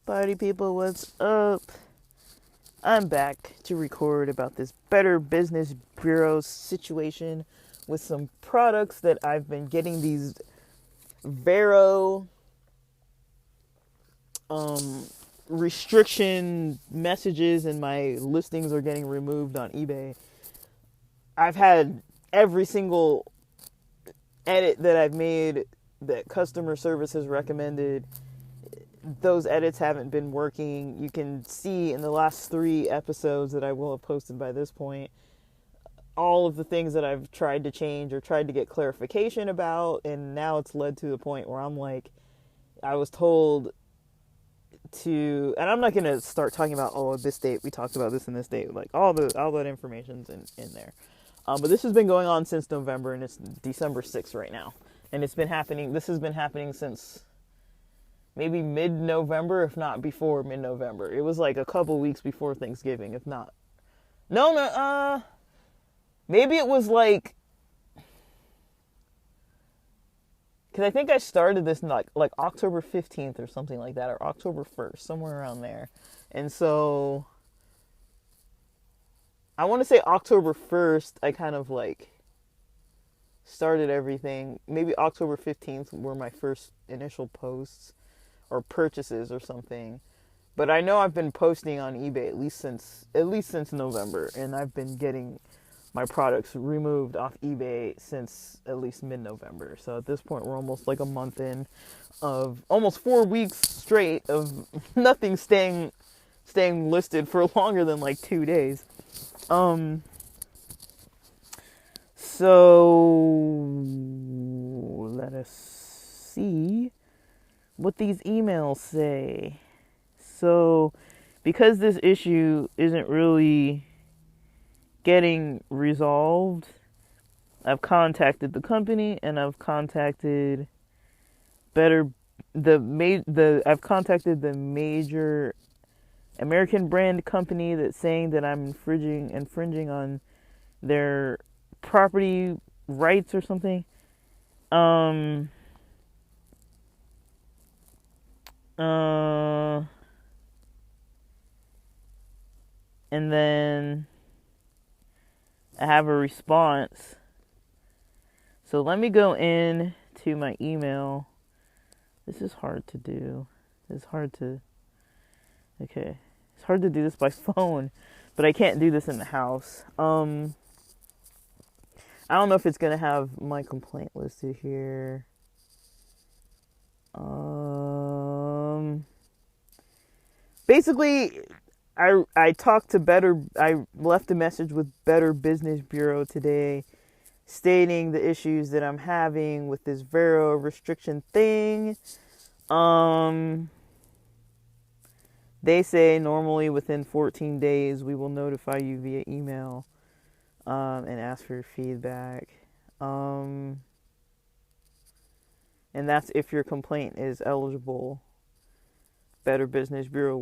Party people, what's up? I'm back to record about this Better Business Bureau situation with some products that I've been getting these Vero restriction messages, and my listings are getting removed on eBay. I've had every single edit that I've made that customer service has recommended. Those edits haven't been working. You can see in the last 3 episodes that I will have posted by this point all of the things that I've tried to change or tried to get clarification about, and now it's led to the point where I'm like, I was told to, and I'm not going to start talking about, oh, this date, we talked about this in this date, like all that information's in there. But this has been going on since November, and it's December 6th right now. And this has been happening since maybe mid-November, if not before mid-November. It was like a couple weeks before Thanksgiving, if not. Maybe it was like, because I think I started this in like October 15th or something like that, or October 1st, somewhere around there. And so, I want to say October 1st, I kind of like started everything. Maybe October 15th were my first initial posts or purchases or something. But I know I've been posting on eBay at least since November, and I've been getting my products removed off eBay since at least mid-November. So at this point, we're almost like a month in of almost 4 weeks straight of nothing staying listed for longer than like 2 days. So let us see what these emails say. So, because this issue isn't really getting resolved, I've contacted the company, and I've contacted I've contacted the major American brand company that's saying that I'm infringing on their property rights or something. And then I have a response. So let me go in to my email. This is hard to do. It's hard to do this by phone, but I can't do this in the house. I don't know if it's gonna have my complaint listed here. Basically, I left a message with Better Business Bureau today stating the issues that I'm having with this Vero restriction thing. They say normally within 14 days we will notify you via email and ask for your feedback. And that's if your complaint is eligible. Better Business Bureau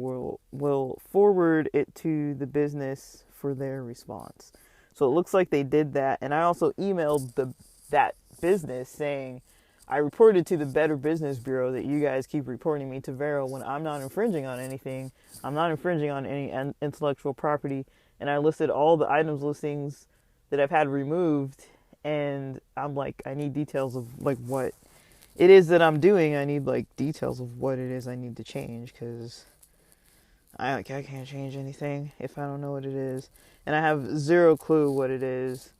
will forward it to the business for their response. So it looks like they did that. And I also emailed that business saying, I reported to the Better Business Bureau that you guys keep reporting me to Vero when I'm not infringing on anything. I'm not infringing on any intellectual property. And I listed all the items listings that I've had removed. And I'm like, I need details of like what it is that I'm doing. I need like details of what it is I need to change, because I can't change anything if I don't know what it is, and I have zero clue what it is.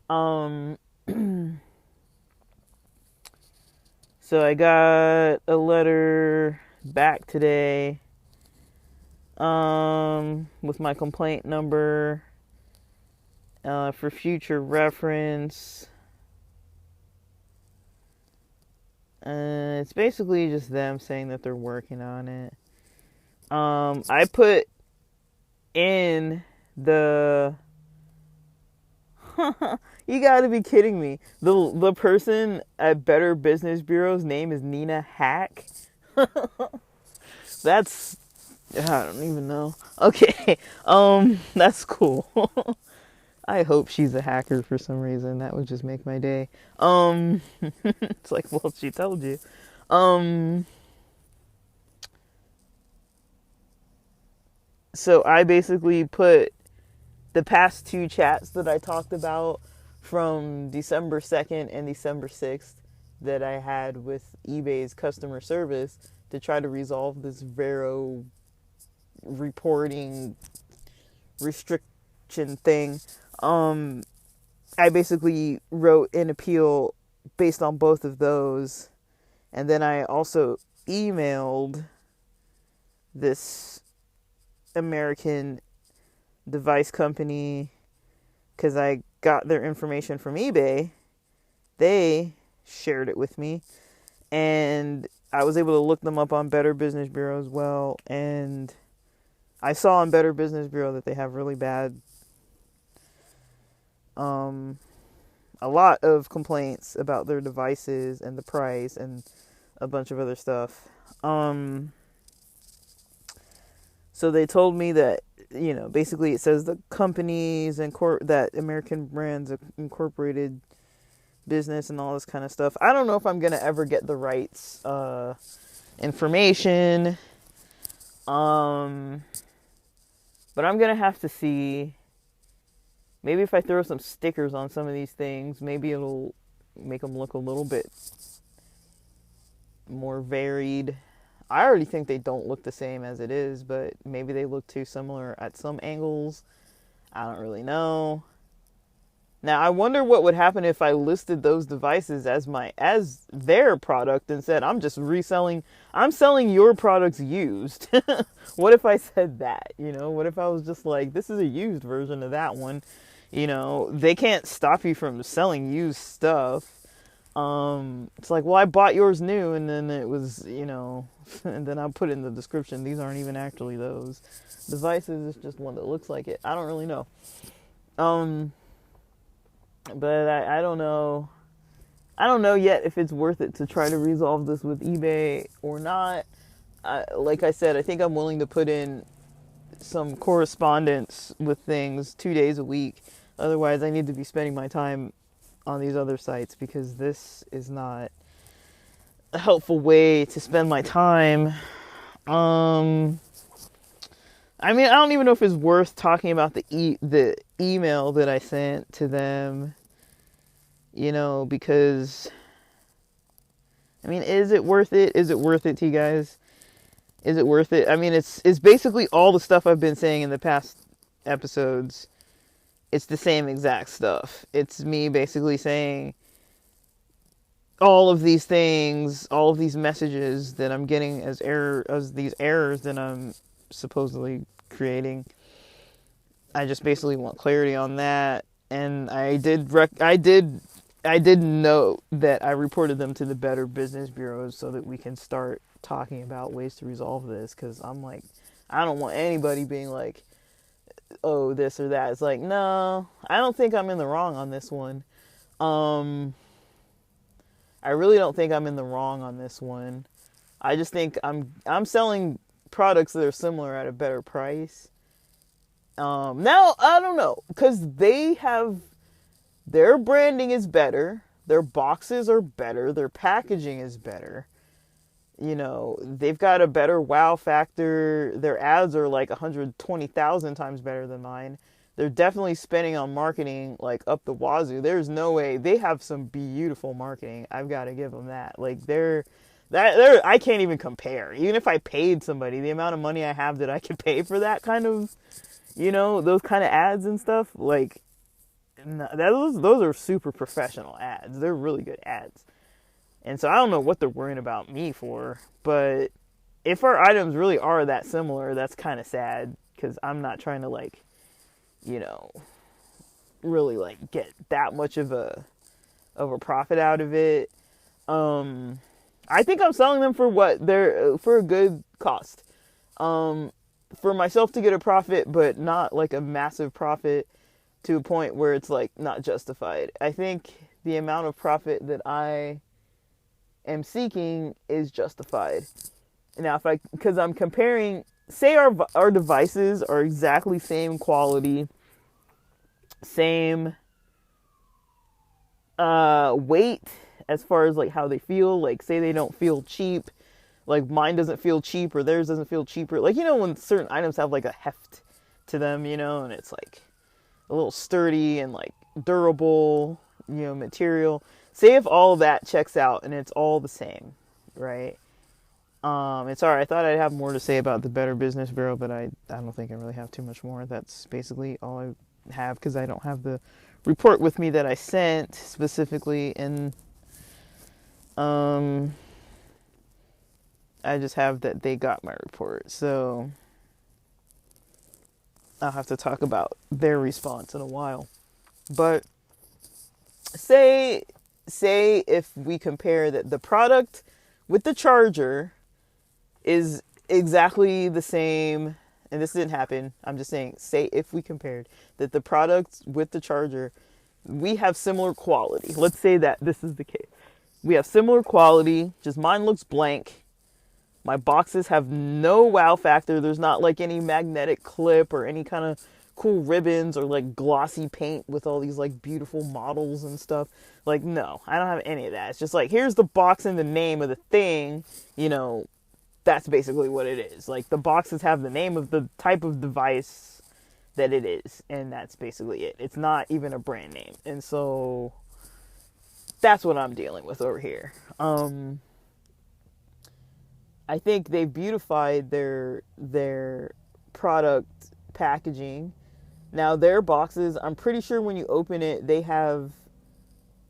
So I got a letter back today with my complaint number for future reference. It's basically just them saying that they're working on it. I put in the you gotta be kidding me. The person at Better Business Bureau's name is Nina Hack. That's, I don't even know. Okay. That's cool. I hope she's a hacker for some reason. That would just make my day. It's like, well, she told you. So I basically put the past 2 chats that I talked about from December 2nd and December 6th that I had with eBay's customer service to try to resolve this Vero reporting restriction thing. I basically wrote an appeal based on both of those. And then I also emailed this American device company because I got their information from eBay. They shared it with me, and I was able to look them up on Better Business Bureau as well. And I saw on Better Business Bureau that they have really bad, a lot of complaints about their devices and the price and a bunch of other stuff. So they told me that, basically it says the companies and that American Brands Incorporated business and all this kind of stuff. I don't know if I'm going to ever get the rights information. But I'm going to have to see. Maybe if I throw some stickers on some of these things, maybe it'll make them look a little bit more varied. I already think they don't look the same as it is, but maybe they look too similar at some angles. I don't really know. Now, I wonder what would happen if I listed those devices as their product and said, I'm selling your products used. What if I said that? What if I was just like, this is a used version of that one? They can't stop you from selling used stuff. It's like, well, I bought yours new, and then it was, and then I put in the description, these aren't even actually those devices, it's just one that looks like it. I don't really know. But I don't know. I don't know yet if it's worth it to try to resolve this with eBay or not. Like I said, I think I'm willing to put in some correspondence with things 2 days a week. Otherwise, I need to be spending my time on these other sites because this is not a helpful way to spend my time. I don't even know if it's worth talking about the email that I sent to them, because, is it worth it? Is it worth it to you guys? Is it worth it? It's basically all the stuff I've been saying in the past episodes. It's the same exact stuff. It's me basically saying all of these things, all of these messages that I'm getting as these errors that I'm supposedly creating. I just basically want clarity on that. And I did note that I reported them to the Better Business Bureau so that we can start talking about ways to resolve this, because I'm like, I don't want anybody being like, oh, this or that. It's like, no, I don't think I'm in the wrong on this one. I really don't think I'm in the wrong on this one. I just think I'm selling products that are similar at a better price. Now, I don't know, because their branding is better, their boxes are better, their packaging is better. They've got a better wow factor. Their ads are like 120,000 times better than mine. They're definitely spending on marketing like up the wazoo. There's no way. They have some beautiful marketing. I've got to give them that. Like I can't even compare. Even if I paid somebody the amount of money I have that I could pay for that kind of, those kind of ads and stuff, like those are super professional ads. They're really good ads. And so I don't know what they're worrying about me for, but if our items really are that similar, that's kind of sad, because I'm not trying to really get that much of a profit out of it. I think I'm selling them for for a good cost. For myself to get a profit, but not like a massive profit to a point where it's like not justified. I think the amount of profit that I am seeking is justified. Now, because I'm comparing, say our devices are exactly same quality, same weight as far as like how they feel, like say they don't feel cheap, like mine doesn't feel cheap or theirs doesn't feel cheaper. Like, you know, when certain items have like a heft to them, you know, and it's like a little sturdy and like durable, you know, material. Say if all of that checks out and it's all the same, right? It's alright. I thought I'd have more to say about the Better Business Bureau, but I don't think I really have too much more. That's basically all I have because I don't have the report with me that I sent specifically, and I just have that they got my report. So I'll have to talk about their response in a while. But say if we compare that the product with the charger is exactly the same, and this didn't happen, I'm just saying, say if we compared that the product with the charger, we have similar quality. Let's say that this is the case. We have similar quality, just mine looks blank. My boxes have no wow factor. There's not like any magnetic clip or any kind of cool ribbons or like glossy paint with all these like beautiful models and stuff. Like, no, I don't have any of that. It's just like, here's the box and the name of the thing, you know. That's basically what it is. Like, the boxes have the name of the type of device that it is, and that's basically it. It's not even a brand name. And so that's what I'm dealing with over here. I think they beautified their product packaging. Now, their boxes, I'm pretty sure when you open it, they have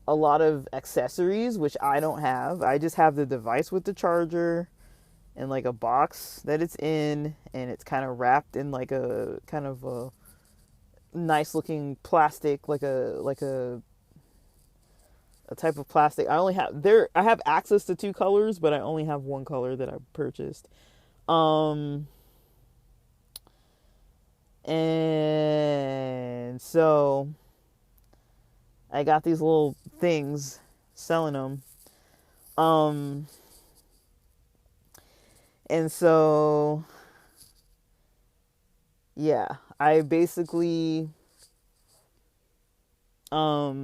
a lot of accessories, which I don't have. I just have the device with the charger and like a box that it's in, and it's kind of wrapped in like a kind of a nice looking plastic, like a type of plastic. I have access to 2 colors, but I only have 1 color that I purchased. And so I got these little things selling them. And so, yeah, I basically, I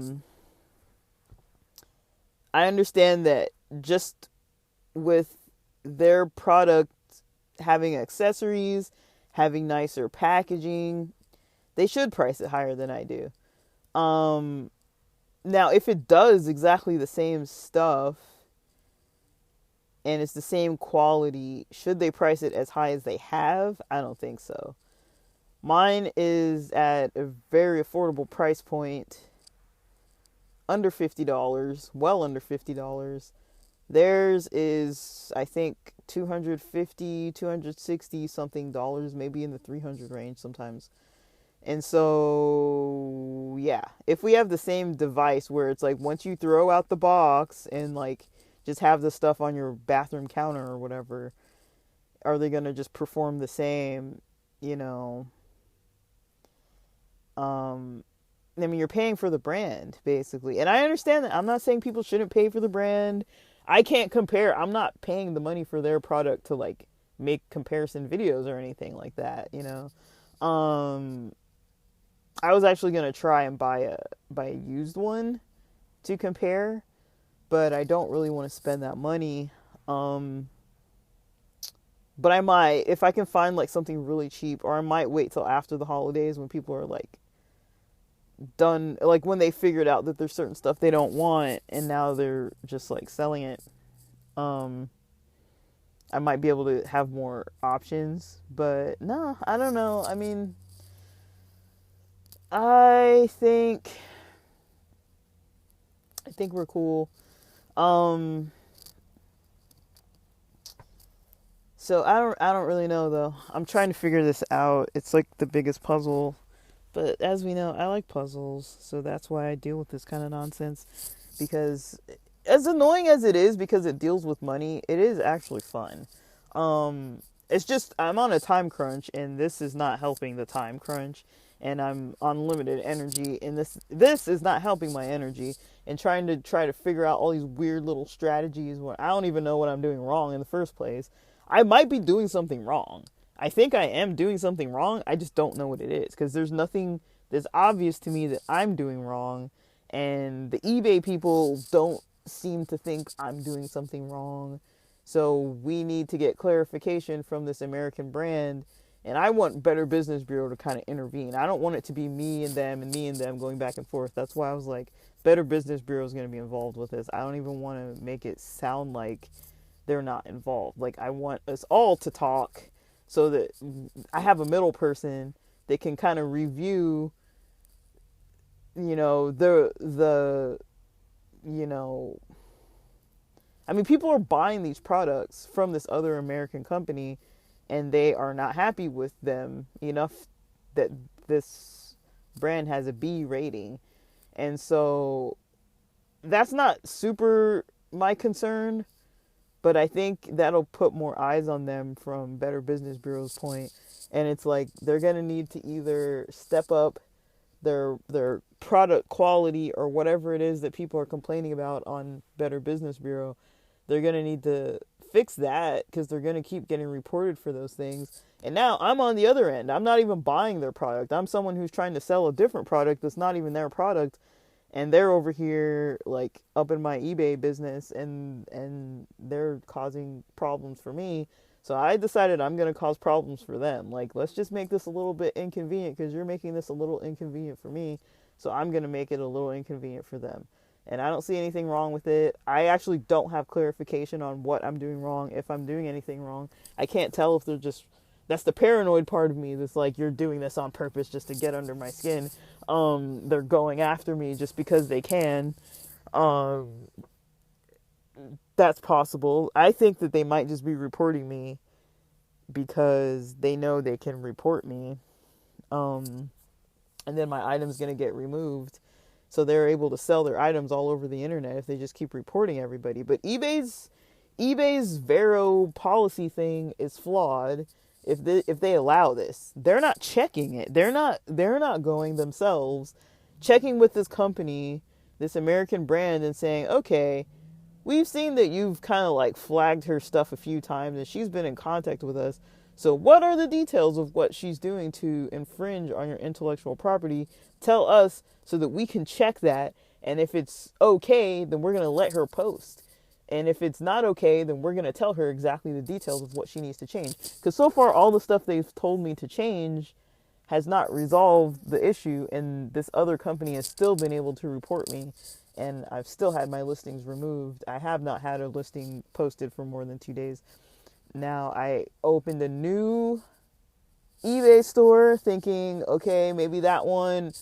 understand that just with their product having accessories, having nicer packaging, they should price it higher than I do. Now, if it does exactly the same stuff, and it's the same quality, should they price it as high as they have? I don't think so. Mine is at a very affordable price point, under $50, well under $50. Theirs is, I think, $250, $260 something dollars, maybe in the 300 range sometimes. And so, yeah, if we have the same device where it's like once you throw out the box and like just have the stuff on your bathroom counter or whatever, are they going to just perform the same, you know? I mean, you're paying for the brand, basically. And I understand that. I'm not saying people shouldn't pay for the brand. I can't compare. I'm not paying the money for their product to, like, make comparison videos or anything like that, you know? I was actually going to try and buy a used one to compare, but I don't really want to spend that money. But I might, if I can find like something really cheap, or I might wait till after the holidays when people are like done, like when they figured out that there's certain stuff they don't want and now they're just like selling it. I might be able to have more options, but no, I don't know. I mean, I think we're cool. So I don't really know though. I'm trying to figure this out. It's like the biggest puzzle. But as we know, I like puzzles, so that's why I deal with this kind of nonsense. Because as annoying as it is, because it deals with money, it is actually fun. It's just I'm on a time crunch, and this is not helping the time crunch. And I'm on limited energy, and this is not helping my energy. And trying to figure out all these weird little strategies where I don't even know what I'm doing wrong in the first place. I might be doing something wrong. I think I am doing something wrong. I just don't know what it is, because there's nothing that's obvious to me that I'm doing wrong, and the eBay people don't seem to think I'm doing something wrong. So we need to get clarification from this American brand. And I want Better Business Bureau to kind of intervene. I don't want it to be me and me and them going back and forth. That's why I was like, Better Business Bureau is going to be involved with this. I don't even want to make it sound like they're not involved. Like, I want us all to talk so that I have a middle person that can kind of review, you know, you know, I mean, people are buying these products from this other American company and they are not happy with them enough that this brand has a B rating. And so that's not super my concern, but I think that'll put more eyes on them from Better Business Bureau's point. And it's like they're going to need to either step up their product quality or whatever it is that people are complaining about on Better Business Bureau. They're going to need to fix that because they're going to keep getting reported for those things. And now I'm on the other end. I'm not even buying their product. I'm someone who's trying to sell a different product that's not even their product. And they're over here like up in my eBay business and they're causing problems for me. So I decided I'm going to cause problems for them. Like, let's just make this a little bit inconvenient because you're making this a little inconvenient for me. So I'm going to make it a little inconvenient for them. And I don't see anything wrong with it. I actually don't have clarification on what I'm doing wrong, if I'm doing anything wrong. I can't tell if they're just... That's the paranoid part of me that's like, you're doing this on purpose just to get under my skin. They're going after me just because they can. That's possible. I think that they might just be reporting me because they know they can report me. And then my item's going to get removed. So they're able to sell their items all over the internet if they just keep reporting everybody. But eBay's Vero policy thing is flawed. If they allow this, they're not checking it. They're not going themselves, checking with this company, this American brand, and saying, okay, we've seen that you've kind of like flagged her stuff a few times and she's been in contact with us. So what are the details of what she's doing to infringe on your intellectual property? Tell us so that we can check that. And if it's okay, then we're going to let her post. And if it's not okay, then we're going to tell her exactly the details of what she needs to change. Because so far, all the stuff they've told me to change has not resolved the issue. And this other company has still been able to report me. And I've still had my listings removed. I have not had a listing posted for more than 2 days. Now, I opened a new eBay store thinking, okay, maybe that one,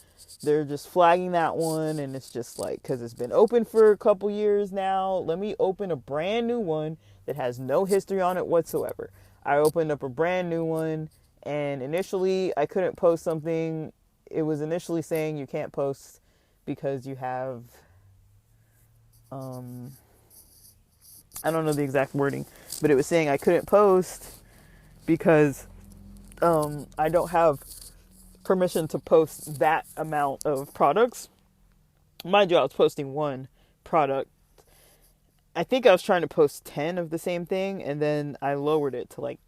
they're just flagging that one. And it's just like, because it's been open for a couple years now, let me open a brand new one that has no history on it whatsoever. I opened up a brand new one, and initially I couldn't post something. It was initially saying you can't post because you have... I don't know the exact wording, but it was saying I couldn't post because I don't have permission to post that amount of products. Mind you, I was posting one product. I think I was trying to post 10 of the same thing, and then I lowered it to like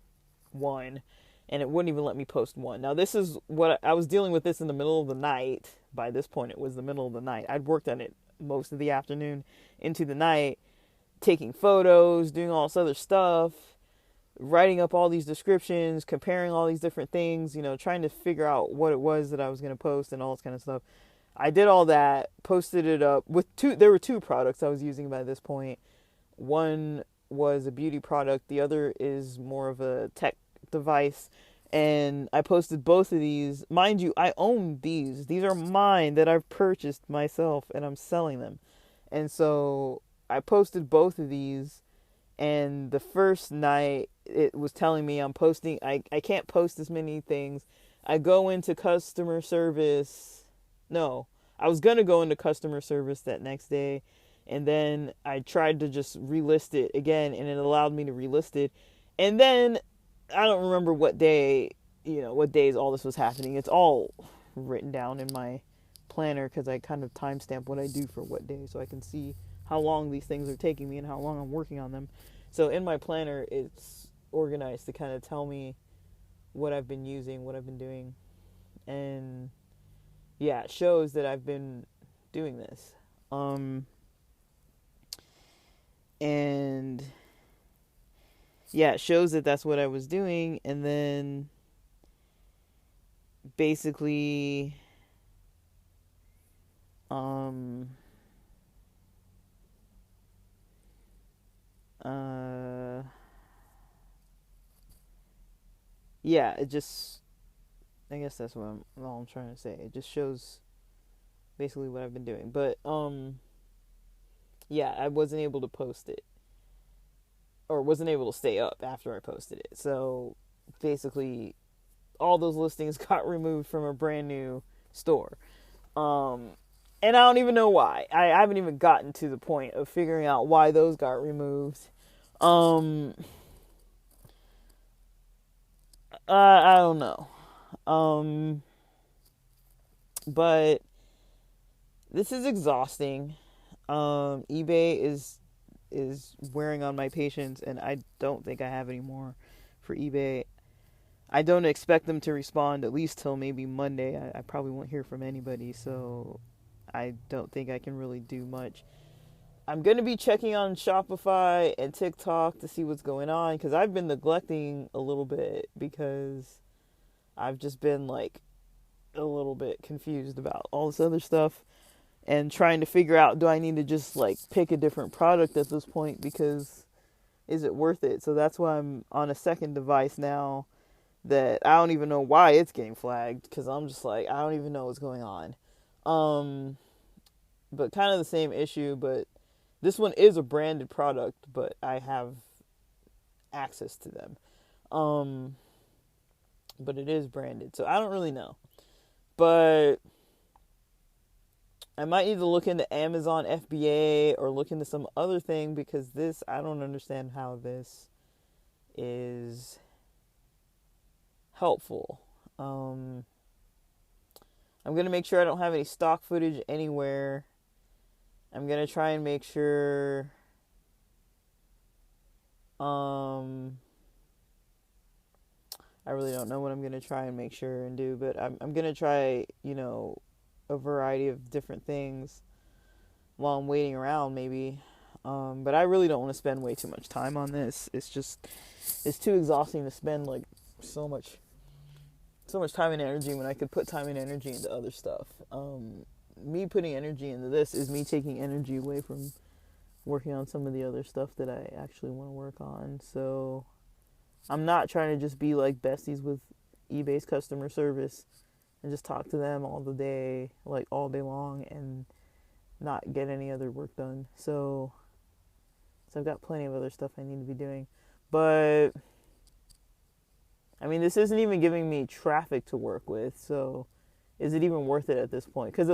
1, and it wouldn't even let me post 1. Now, this is what I was dealing with this in the middle of the night. By this point, it was the middle of the night. I'd worked on it most of the afternoon into the night, taking photos, doing all this other stuff, writing up all these descriptions, comparing all these different things, you know, trying to figure out what it was that I was going to post and all this kind of stuff. I did all that, posted it up with there were 2 products I was using by this point. One was a beauty product. The other is more of a tech device. And I posted both of these. Mind you, I own these. These are mine that I've purchased myself and I'm selling them. And so I posted both of these. And the first night it was telling me I'm posting. I can't post as many things. I go into customer service. No, I was going to go into customer service that next day. And then I tried to just relist it again, and it allowed me to relist it. And then I don't remember what day, what days all this was happening. It's all written down in my planner because I kind of timestamp what I do for what day so I can see how long these things are taking me and how long I'm working on them. So in my planner, it's organized to kind of tell me what I've been using, what I've been doing. And yeah, it shows that I've been doing this. And yeah, it shows that that's what I was doing, and then basically, um, uh, yeah, it just, I guess that's all I'm trying to say. It just shows basically what I've been doing, but yeah, I wasn't able to post it, or wasn't able to stay up after I posted it. So basically, all those listings got removed from a brand new store. And I don't even know why. I haven't even gotten to the point of figuring out why those got removed. I don't know. But this is exhausting. eBay is wearing on my patience, and I don't think I have any more for eBay. I don't expect them to respond at least till maybe Monday. I probably won't hear from anybody, so I don't think I can really do much. I'm going to be checking on Shopify and TikTok to see what's going on, because I've been neglecting a little bit because I've just been like a little bit confused about all this other stuff and trying to figure out, do I need to just like pick a different product at this point, because is it worth it? So that's why I'm on a second device now that I don't even know why it's getting flagged, because I'm just like, I don't even know what's going on. But kind of the same issue, but this one is a branded product, but I have access to them. But it is branded, so I don't really know. But I might need to look into Amazon FBA or look into some other thing, because this, I don't understand how this is helpful. I'm going to make sure I don't have any stock footage anywhere. I'm going to try and make sure I really don't know what I'm going to try and make sure and do, but I'm going to try, a variety of different things while I'm waiting around maybe. But I really don't want to spend way too much time on this. It's too exhausting to spend like so much time and energy when I could put time and energy into other stuff. Me putting energy into this is me taking energy away from working on some of the other stuff that I actually want to work on. So I'm not trying to just be like besties with eBay's customer service and just talk to them all day long, and not get any other work done. So I've got plenty of other stuff I need to be doing. But I mean, this isn't even giving me traffic to work with, so is it even worth it at this point? Because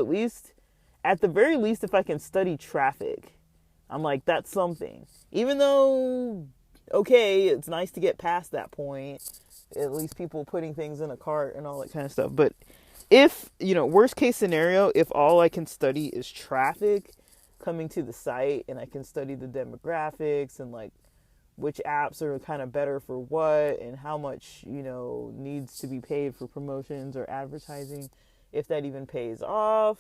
at the very least, if I can study traffic, I'm like, that's something. Even though, okay, it's nice to get past that point, at least people putting things in a cart and all that kind of stuff. But if, worst case scenario, if all I can study is traffic coming to the site, and I can study the demographics and like which apps are kind of better for what, and how much, needs to be paid for promotions or advertising, if that even pays off.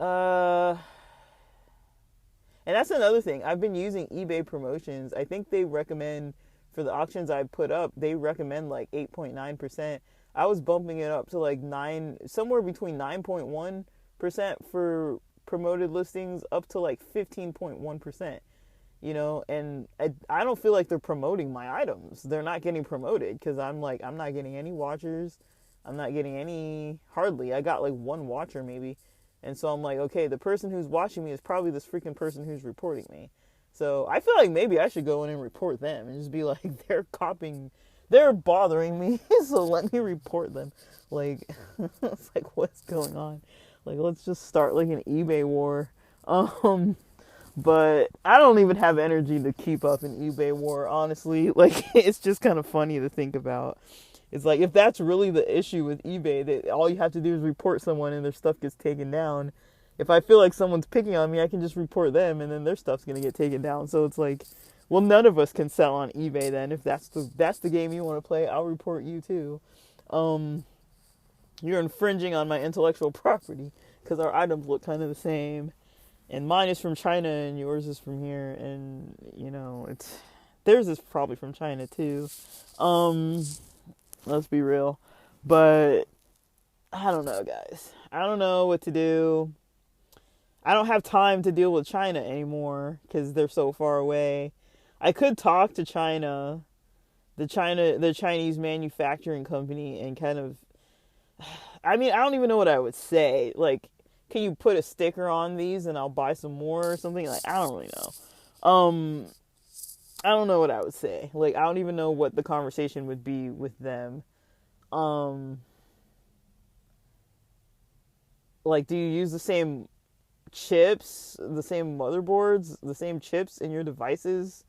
And that's another thing. I've been using eBay promotions. I think they recommend, for the auctions I put up, they recommend like 8.9%. I was bumping it up to like somewhere between 9.1% for promoted listings up to like 15.1%. And I don't feel like they're promoting my items. They're not getting promoted, because I'm not getting any watchers. I'm not getting hardly. I got like one watcher maybe. And so I'm like, okay, the person who's watching me is probably this freaking person who's reporting me. So I feel like maybe I should go in and report them and just be like, they're bothering me, so let me report them. Like, it's like, what's going on? Like, let's just start like an eBay war. But I don't even have energy to keep up an eBay war, honestly. Like, it's just kind of funny to think about. It's like, if that's really the issue with eBay, that all you have to do is report someone and their stuff gets taken down. If I feel like someone's picking on me, I can just report them, and then their stuff's going to get taken down. So it's like, well, none of us can sell on eBay then. If that's the game you want to play, I'll report you too. You're infringing on my intellectual property, because our items look kind of the same. And mine is from China and yours is from here. And, theirs is probably from China too. Let's be real. But I don't know, guys. I don't know what to do. I don't have time to deal with China anymore because they're so far away. I could talk to China, the Chinese manufacturing company, and kind of, I mean, I don't even know what I would say. Like, can you put a sticker on these and I'll buy some more or something? Like, I don't really know. I don't know what I would say. Like, I don't even know what the conversation would be with them. Like, do you use the same chips, the same motherboards, the same chips in your devices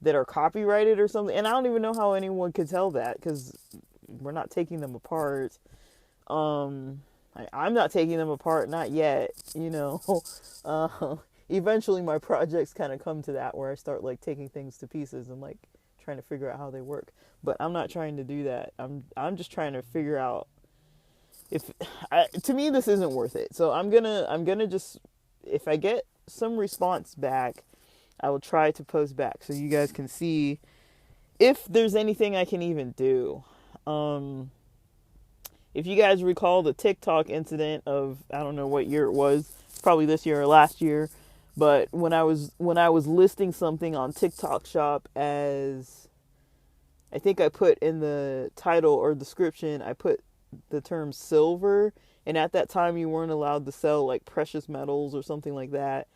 that are copyrighted or something? And I don't even know how anyone could tell that because we're not taking them apart. I'm not taking them apart, not yet, you know. Eventually my projects kind of come to that where I start like taking things to pieces and like trying to figure out how they work. But I'm not trying to do that. I'm just trying to figure out to me this isn't worth it. So I'm gonna just, if I get some response back, I will try to post back so you guys can see if there's anything I can even do. If you guys recall the TikTok incident of, I don't know what year it was, probably this year or last year, but when I was listing something on TikTok Shop, as I think I put in the title or description, I put the term silver, and at that time you weren't allowed to sell like precious metals or something like that.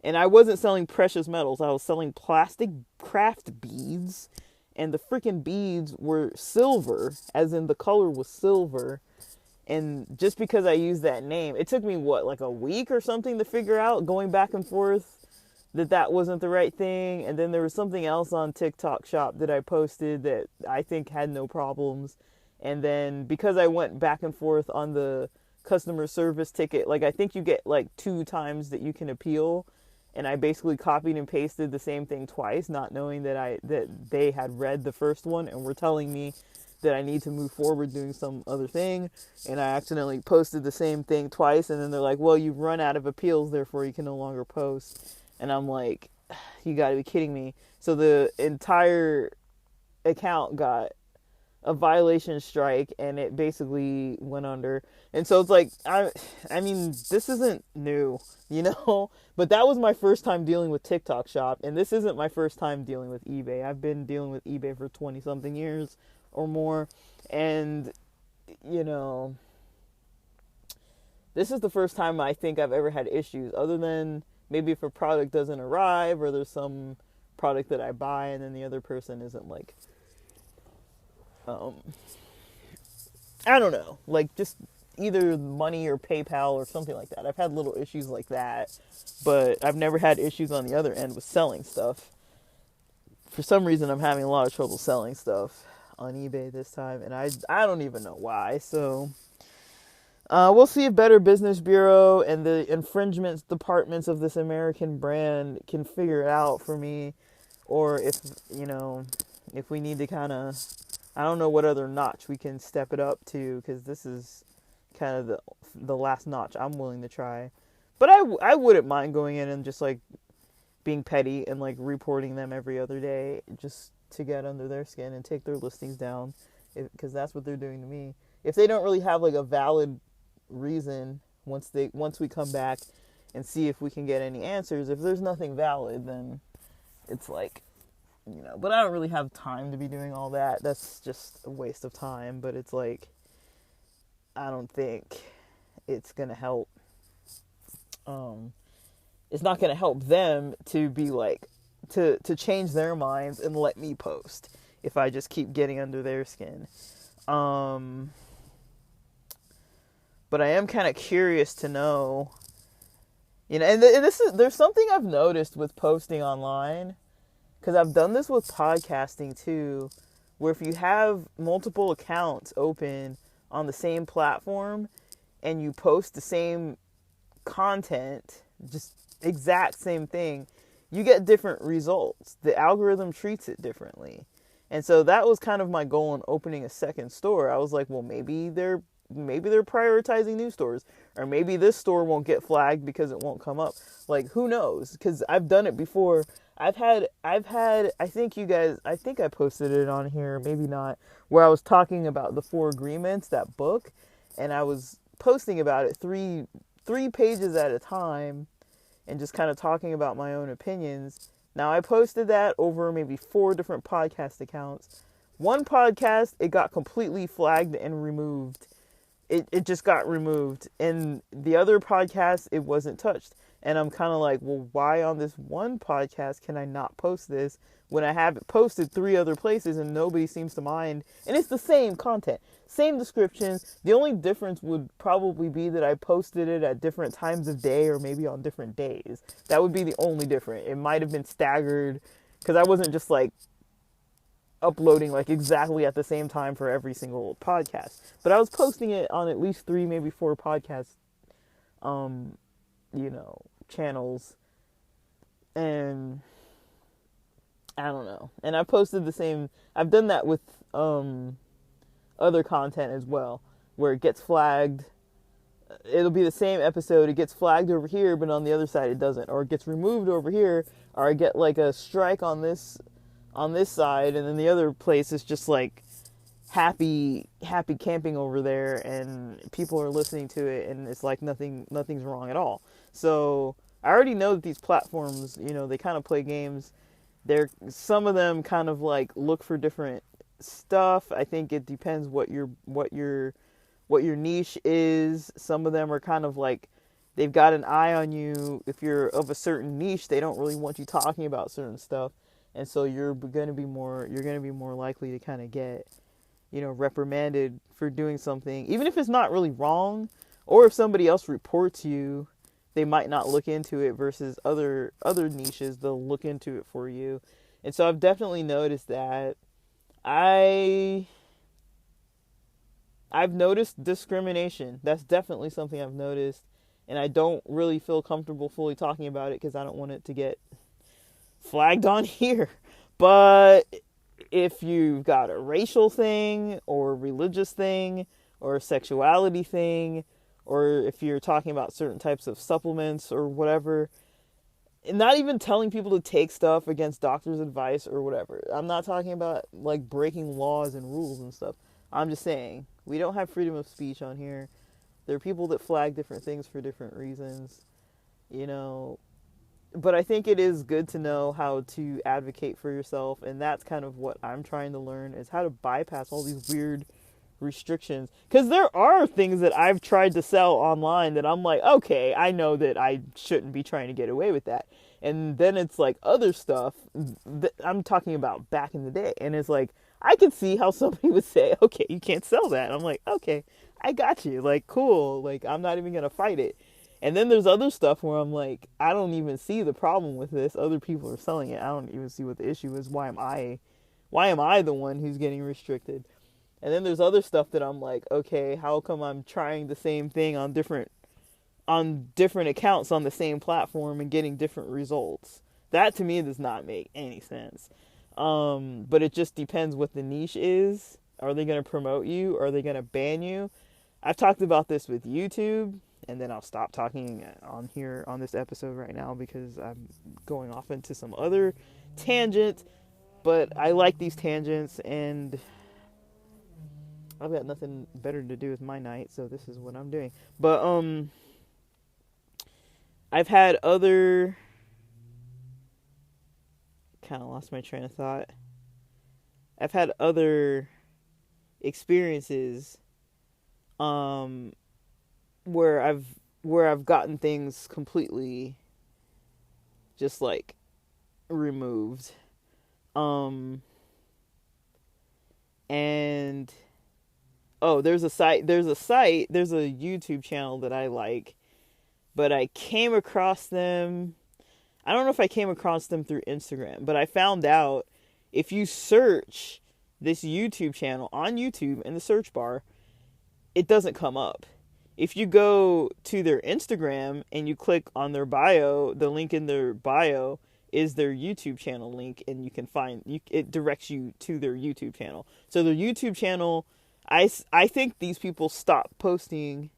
And I wasn't selling precious metals, I was selling plastic craft beads, and the freaking beads were silver, as in the color was silver. And just because I used that name, it took me like a week or something to figure out, going back and forth, that wasn't the right thing. And then there was something else on TikTok Shop that I posted that I think had no problems. And then because I went back and forth on the customer service ticket, like I think you get like 2 times that you can appeal. And I basically copied and pasted the same thing twice, not knowing that they had read the first one and were telling me that I need to move forward doing some other thing. And I accidentally posted the same thing twice. And then they're like, well, you've run out of appeals, therefore you can no longer post. And I'm like, you gotta be kidding me. So the entire account got a violation strike and it basically went under. And so it's like, I mean, this isn't new, you know, but that was my first time dealing with TikTok Shop. And this isn't my first time dealing with eBay. I've been dealing with eBay for 20 something years or more. And, you know, this is the first time I think I've ever had issues, other than maybe if a product doesn't arrive or there's some product that I buy and then the other person isn't like, I don't know, like just either money or PayPal or something like that. I've had little issues like that, but I've never had issues on the other end with selling stuff. For some reason, I'm having a lot of trouble selling stuff on eBay this time, and I don't even know why. So we'll see if Better Business Bureau and the infringement departments of this American brand can figure it out for me, or if, you know, if we need to kind of, I don't know what other notch we can step it up to, because this is kind of the last notch I'm willing to try. But I wouldn't mind going in and just like being petty and like reporting them every other day just to get under their skin and take their listings down, because that's what they're doing to me. If they don't really have like a valid reason, once we come back and see if we can get any answers, if there's nothing valid, then it's like, you know, but I don't really have time to be doing all that. That's just a waste of time. But it's like, I don't think it's gonna help. It's not gonna help them to be like, to change their minds and let me post if I just keep getting under their skin. But I am kind of curious to know, you know, and there's something I've noticed with posting online. Because I've done this with podcasting too, where if you have multiple accounts open on the same platform and you post the same content, just exact same thing, you get different results. The algorithm treats it differently. And so that was kind of my goal in opening a second store. I was like, well, maybe they're prioritizing new stores, or maybe this store won't get flagged because it won't come up. Like, who knows? Because I've done it before. I think I think I posted it on here, maybe not, where I was talking about the Four Agreements, that book, and I was posting about it three pages at a time and just kind of talking about my own opinions. Now, I posted that over maybe 4 different podcast accounts. One podcast, it got completely flagged and removed. It just got removed. And the other podcast, it wasn't touched. And I'm kind of like, well, why on this one podcast can I not post this when I have it posted 3 other places and nobody seems to mind? And it's the same content, same descriptions. The only difference would probably be that I posted it at different times of day or maybe on different days. That would be the only difference. It might have been staggered because I wasn't just like uploading like exactly at the same time for every single podcast. But I was posting it on at least 3, maybe 4 podcast, channels. And I don't know. And I posted the same. I've done that with other content as well, where it gets flagged. It'll be the same episode. It gets flagged over here, but on the other side it doesn't, or it gets removed over here, or I get like a strike on this side, and then the other place is just like happy camping over there, and people are listening to it, and it's like nothing's wrong at all. So I already know that these platforms, they kind of play games. Some of them kind of like look for different stuff. I think it depends what your niche is. Some of them are kind of like they've got an eye on you. If you're of a certain niche, they don't really want you talking about certain stuff. And so you're going to be more likely to kind of get, reprimanded for doing something, even if it's not really wrong, or if somebody else reports you, they might not look into it versus other niches, they'll look into it for you. And so I've definitely noticed that. I've noticed discrimination. That's definitely something I've noticed, and I don't really feel comfortable fully talking about it because I don't want it to get flagged on here. But if you've got a racial thing or a religious thing or a sexuality thing, or if you're talking about certain types of supplements or whatever, and not even telling people to take stuff against doctor's advice or whatever. I'm not talking about like breaking laws and rules and stuff. I'm just saying we don't have freedom of speech on here. There are people that flag different things for different reasons, But I think it is good to know how to advocate for yourself, and that's kind of what I'm trying to learn, is how to bypass all these weird restrictions. Because there are things that I've tried to sell online that I'm like, okay, I know that I shouldn't be trying to get away with that. And then it's like other stuff that I'm talking about back in the day, and it's like, I can see how somebody would say, okay, you can't sell that. And I'm like, okay, I got you. Like, cool. Like, I'm not even going to fight it. And then there's other stuff where I'm like, I don't even see the problem with this. Other people are selling it. I don't even see what the issue is. Why am I the one who's getting restricted? And then there's other stuff that I'm like, okay, how come I'm trying the same thing on different accounts on the same platform and getting different results? That to me does not make any sense. But it just depends what the niche is. Are they going to promote you? Are they going to ban you? I've talked about this with YouTube. And then I'll stop talking on here on this episode right now because I'm going off into some other tangent. But I like these tangents, and I've got nothing better to do with my night, so this is what I'm doing. But I've had other... kind of lost my train of thought. I've had other experiences where I've gotten things completely just like removed. And there's a YouTube channel that I like, but I came across them. I don't know if I came across them through Instagram, but I found out if you search this YouTube channel on YouTube in the search bar, it doesn't come up. If you go to their Instagram and you click on their bio, the link in their bio is their YouTube channel link, and you can it directs you to their YouTube channel. So their YouTube channel, I think these people stopped posting.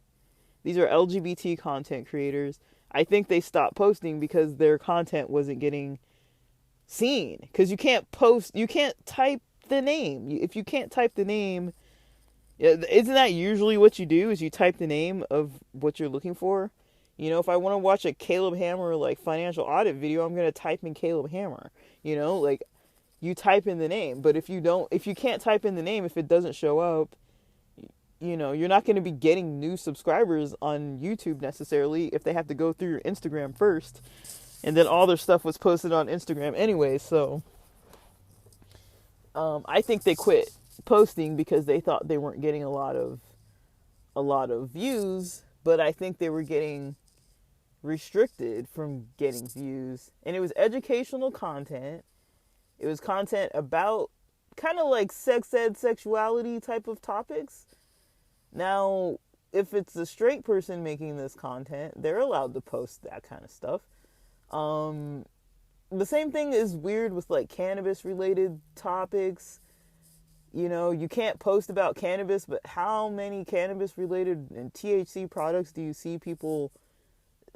These are LGBT content creators. I think they stopped posting because their content wasn't getting seen, because you can't type the name. If you can't type the name, isn't that usually what you do, is you type the name of what you're looking for? You know, if I want to watch a Caleb Hammer like financial audit video, I'm going to type in Caleb Hammer. You know, like, you type in the name. But if you can't type in the name, if it doesn't show up, you know, you're not going to be getting new subscribers on YouTube necessarily if they have to go through your Instagram first. And then all their stuff was posted on Instagram anyway. So I think they quit posting because they thought they weren't getting a lot of views, but I think they were getting restricted from getting views. And it was educational content. It was content about kind of like sex ed, sexuality type of topics. Now, if it's a straight person making this content, they're allowed to post that kind of stuff. The same thing is weird with like cannabis related topics. You know, you can't post about cannabis, but how many cannabis related and THC products do you see people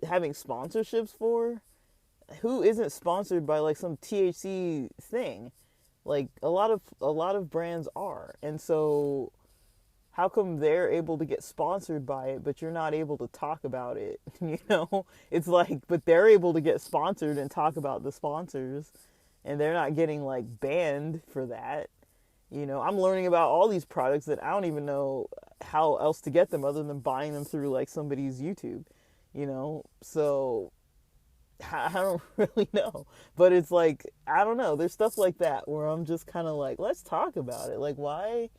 having sponsorships for? Who isn't sponsored by like some THC thing? Like a lot of brands are. And so how come they're able to get sponsored by it, but you're not able to talk about it? You know, it's like, but they're able to get sponsored and talk about the sponsors, and they're not getting like banned for that. You know, I'm learning about all these products that I don't even know how else to get them other than buying them through like somebody's YouTube, you know? So I don't really know, but it's like, I don't know. There's stuff like that where I'm just kind of like, let's talk about it. Like, why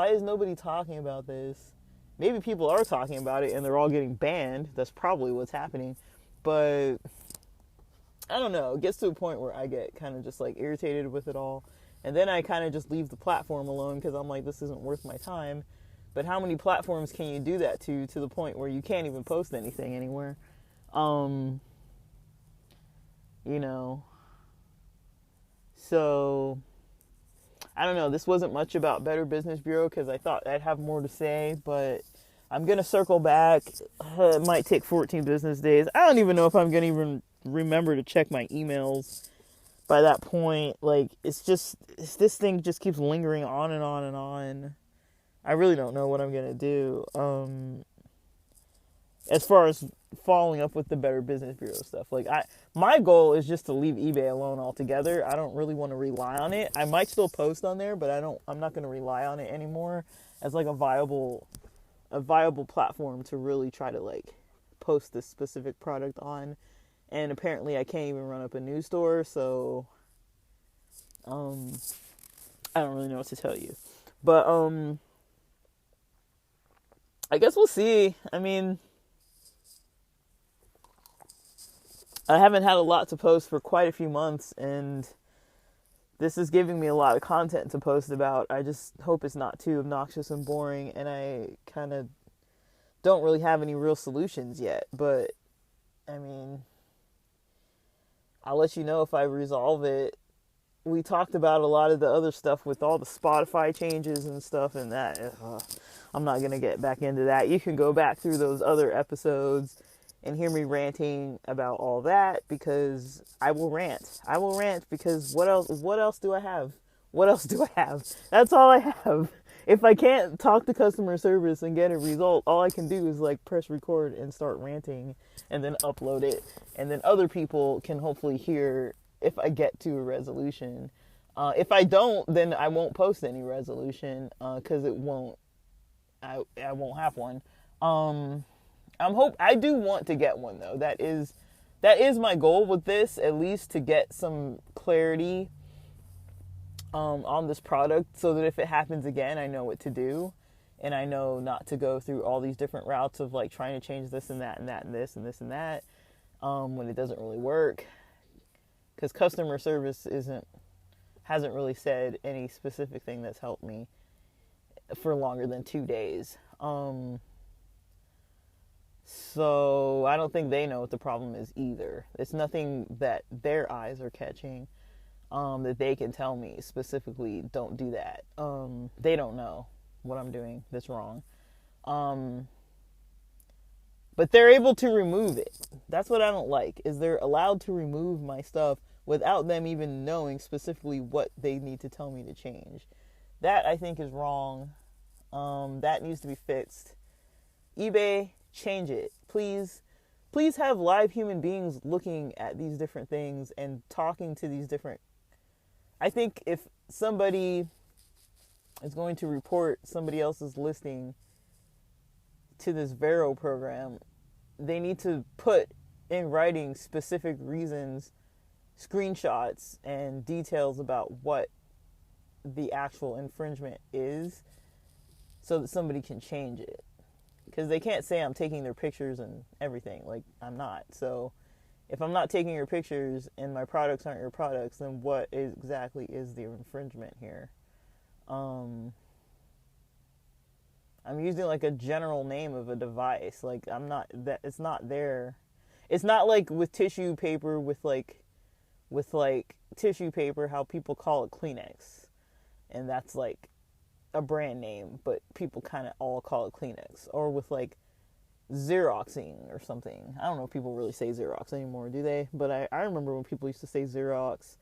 is nobody talking about this? Maybe people are talking about it and they're all getting banned. That's probably what's happening. But I don't know. It gets to a point where I get kind of just like irritated with it all. And then I kind of just leave the platform alone because I'm like, this isn't worth my time. But how many platforms can you do that to the point where you can't even post anything anywhere? You know, so I don't know. This wasn't much about Better Business Bureau because I thought I'd have more to say, but I'm going to circle back. It might take 14 business days. I don't even know if I'm going to even remember to check my emails by that point. Like, this thing just keeps lingering on and on and on. I really don't know what I'm going to do. As far as following up with the Better Business Bureau stuff, like my goal is just to leave eBay alone altogether. I don't really want to rely on it. I might still post on there, but I'm not going to rely on it anymore as like a viable platform to really try to like post this specific product on. And apparently I can't even run up a news store, so I don't really know what to tell you. But I guess we'll see. I mean, I haven't had a lot to post for quite a few months, and this is giving me a lot of content to post about. I just hope it's not too obnoxious and boring, and I kind of don't really have any real solutions yet. But, I mean, I'll let you know if I resolve it. We talked about a lot of the other stuff with all the Spotify changes and stuff, and that, I'm not going to get back into that. You can go back through those other episodes and hear me ranting about all that, because I will rant. I will rant because what else do I have? What else do I have? That's all I have. If I can't talk to customer service and get a result, all I can do is like press record and start ranting and then upload it. And then other people can hopefully hear if I get to a resolution. If I don't, then I won't post any resolution, because I won't have one. I do want to get one though. That is my goal with this, at least to get some clarity on this product, so that if it happens again, I know what to do, and I know not to go through all these different routes of like trying to change this and that and that and this and this and that when it doesn't really work, because customer service hasn't really said any specific thing that's helped me for longer than 2 days. So I don't think they know what the problem is either. It's nothing that their eyes are catching that they can tell me specifically, don't do that. They don't know what I'm doing that's wrong. But they're able to remove it. That's what I don't like, is they're allowed to remove my stuff without them even knowing specifically what they need to tell me to change. That, I think, is wrong. That needs to be fixed. eBay, change it. Please have live human beings looking at these different things and talking to these different... I think if somebody is going to report somebody else's listing to this Vero program, they need to put in writing specific reasons, screenshots, and details about what the actual infringement is so that somebody can change it. Because they can't say I'm taking their pictures and everything. Like, I'm not. So if I'm not taking your pictures and my products aren't your products, then what exactly is the infringement here? I'm using like a general name of a device. Like, I'm not, that it's not there. It's not like with tissue paper, with tissue paper, how people call it Kleenex. And that's like a brand name, but people kind of all call it Kleenex. Or with like Xeroxing or something. I don't know if people really say Xerox anymore, do they? But I remember when people used to say Xerox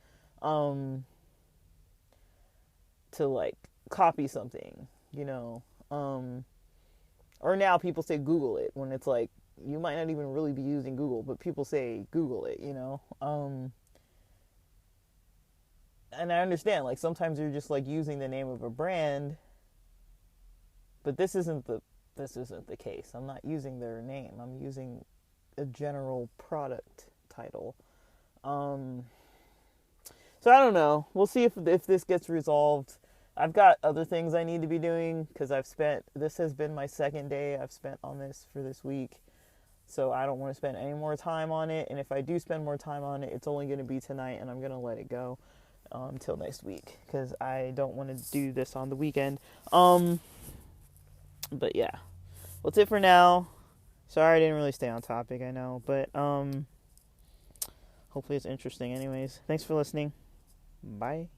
to like copy something, you know. Or now people say Google it, when it's like, you might not even really be using Google, but people say Google it, you know. And I understand, like, sometimes you're just like using the name of a brand, but this isn't the case. I'm not using their name. I'm using a general product title. So I don't know. We'll see if this gets resolved. I've got other things I need to be doing, because this has been my second day I've spent on this for this week. So I don't want to spend any more time on it. And if I do spend more time on it, it's only going to be tonight, and I'm going to let it go until next week, because I don't want to do this on the weekend. But yeah, that's it for now. Sorry I didn't really stay on topic, I know, but hopefully it's interesting anyways. Thanks for listening. Bye.